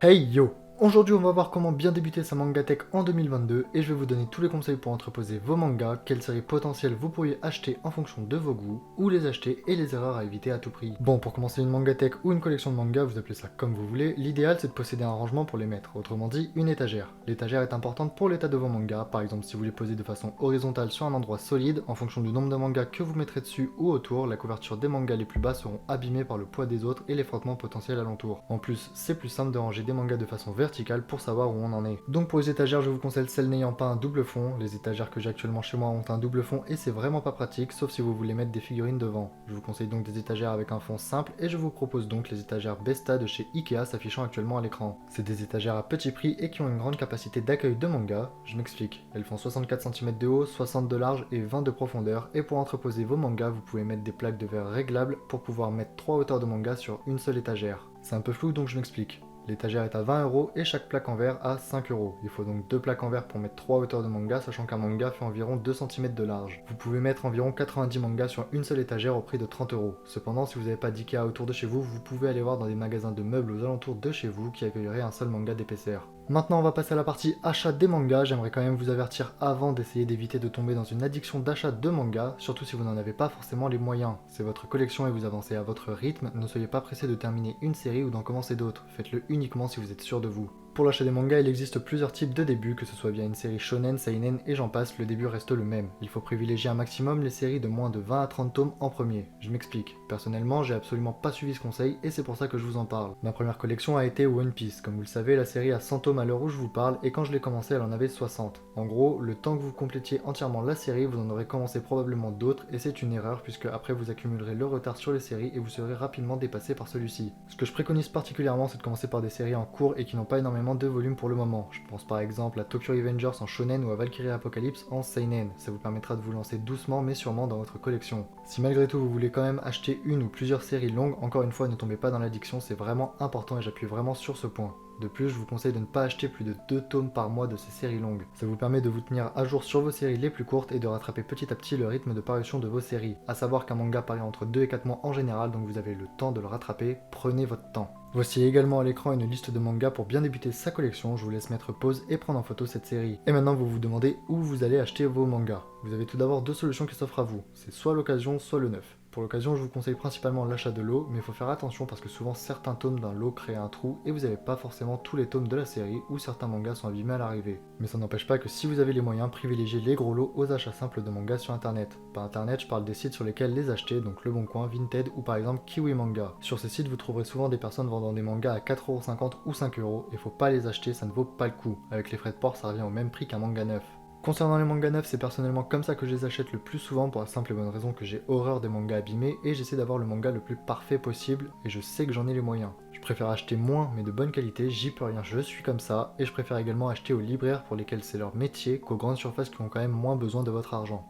Hey yo! Aujourd'hui on va voir comment bien débuter sa mangatech en 2022 et je vais vous donner tous les conseils pour entreposer vos mangas, quelles séries potentielles vous pourriez acheter en fonction de vos goûts, où les acheter et les erreurs à éviter à tout prix. Bon, pour commencer une mangatech ou une collection de mangas, vous appelez ça comme vous voulez, l'idéal c'est de posséder un rangement pour les mettre, autrement dit une étagère. L'étagère est importante pour l'état de vos mangas, par exemple si vous les posez de façon horizontale sur un endroit solide, en fonction du nombre de mangas que vous mettrez dessus ou autour, la couverture des mangas les plus bas seront abîmés par le poids des autres et les frottements potentiels alentour. En plus, c'est plus simple de ranger des mangas de façon verticale pour savoir où on en est. Donc pour les étagères, je vous conseille celles n'ayant pas un double fond. Les étagères que j'ai actuellement chez moi ont un double fond et c'est vraiment pas pratique, sauf si vous voulez mettre des figurines devant. Je vous conseille donc des étagères avec un fond simple et je vous propose donc les étagères Besta de chez Ikea s'affichant actuellement à l'écran. C'est des étagères à petit prix et qui ont une grande capacité d'accueil de manga. Je m'explique. Elles font 64 cm de haut, 60 de large et 20 de profondeur et pour entreposer vos mangas, vous pouvez mettre des plaques de verre réglables pour pouvoir mettre 3 hauteurs de manga sur une seule étagère. C'est un peu flou donc je m'explique. L'étagère est à 20€ et chaque plaque en verre à 5€. Il faut donc 2 plaques en verre pour mettre 3 hauteurs de manga, sachant qu'un manga fait environ 2 cm de large. Vous pouvez mettre environ 90 mangas sur une seule étagère au prix de 30€. Cependant, si vous n'avez pas d'Ikea autour de chez vous, vous pouvez aller voir dans des magasins de meubles aux alentours de chez vous qui accueilleraient un seul manga d'épaisseur. Maintenant on va passer à la partie achat des mangas. J'aimerais quand même vous avertir avant d'essayer d'éviter de tomber dans une addiction d'achat de mangas, surtout si vous n'en avez pas forcément les moyens. C'est votre collection et vous avancez à votre rythme, ne soyez pas pressé de terminer une série ou d'en commencer d'autres, faites-le uniquement si vous êtes sûr de vous. Pour l'achat des mangas, il existe plusieurs types de débuts, que ce soit via une série shonen, seinen et j'en passe, le début reste le même. Il faut privilégier un maximum les séries de moins de 20 à 30 tomes en premier. Je m'explique. Personnellement, j'ai absolument pas suivi ce conseil et c'est pour ça que je vous en parle. Ma première collection a été One Piece. Comme vous le savez, la série a 100 tomes à l'heure où je vous parle et quand je l'ai commencé, elle en avait 60. En gros, le temps que vous complétiez entièrement la série, vous en aurez commencé probablement d'autres et c'est une erreur puisque après vous accumulerez le retard sur les séries et vous serez rapidement dépassé par celui-ci. Ce que je préconise particulièrement, c'est de commencer par des séries en cours et qui n'ont pas énormément de volume pour le moment. Je pense par exemple à Tokyo Revengers en shonen ou à Valkyrie Apocalypse en seinen. Ça vous permettra de vous lancer doucement mais sûrement dans votre collection. Si malgré tout vous voulez quand même acheter une ou plusieurs séries longues, encore une fois ne tombez pas dans l'addiction, c'est vraiment important et j'appuie vraiment sur ce point. De plus, je vous conseille de ne pas acheter plus de 2 tomes par mois de ces séries longues. Ça vous permet de vous tenir à jour sur vos séries les plus courtes et de rattraper petit à petit le rythme de parution de vos séries. A savoir qu'un manga paraît entre 2 et 4 mois en général, donc vous avez le temps de le rattraper, prenez votre temps. Voici également à l'écran une liste de mangas pour bien débuter sa collection, je vous laisse mettre pause et prendre en photo cette série. Et maintenant vous vous demandez où vous allez acheter vos mangas. Vous avez tout d'abord deux solutions qui s'offrent à vous, c'est soit l'occasion, soit le neuf. Pour l'occasion, je vous conseille principalement l'achat de lot, mais il faut faire attention parce que souvent certains tomes d'un lot créent un trou et vous n'avez pas forcément tous les tomes de la série ou certains mangas sont abîmés à l'arrivée. Mais ça n'empêche pas que si vous avez les moyens, privilégiez les gros lots aux achats simples de mangas sur internet. Par internet, je parle des sites sur lesquels les acheter, donc Le Bon Coin, Vinted ou par exemple Kiwi Manga. Sur ces sites, vous trouverez souvent des personnes vendant des mangas à 4,50€ ou 5€, et faut pas les acheter, ça ne vaut pas le coup. Avec les frais de port, ça revient au même prix qu'un manga neuf. Concernant les mangas neufs, c'est personnellement comme ça que je les achète le plus souvent pour la simple et bonne raison que j'ai horreur des mangas abîmés et j'essaie d'avoir le manga le plus parfait possible et je sais que j'en ai les moyens. Je préfère acheter moins mais de bonne qualité, j'y peux rien, je suis comme ça et je préfère également acheter aux libraires pour lesquels c'est leur métier qu'aux grandes surfaces qui ont quand même moins besoin de votre argent.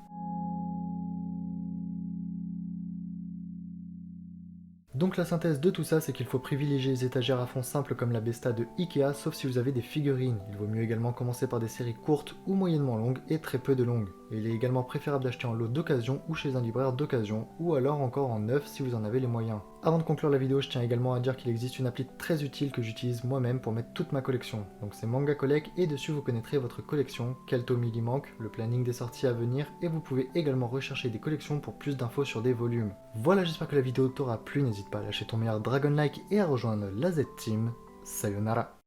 Donc la synthèse de tout ça, c'est qu'il faut privilégier les étagères à fond simple comme la Besta de Ikea, sauf si vous avez des figurines. Il vaut mieux également commencer par des séries courtes ou moyennement longues et très peu de longues. Et il est également préférable d'acheter en lot d'occasion ou chez un libraire d'occasion, ou alors encore en neuf si vous en avez les moyens. Avant de conclure la vidéo, je tiens également à dire qu'il existe une appli très utile que j'utilise moi-même pour mettre toute ma collection. Donc c'est Manga Collect et dessus vous connaîtrez votre collection, quel tome il y manque, le planning des sorties à venir et vous pouvez également rechercher des collections pour plus d'infos sur des volumes. Voilà, j'espère que la vidéo t'aura plu, n'hésite pas à lâcher ton meilleur dragon like et à rejoindre la Z-Team. Sayonara.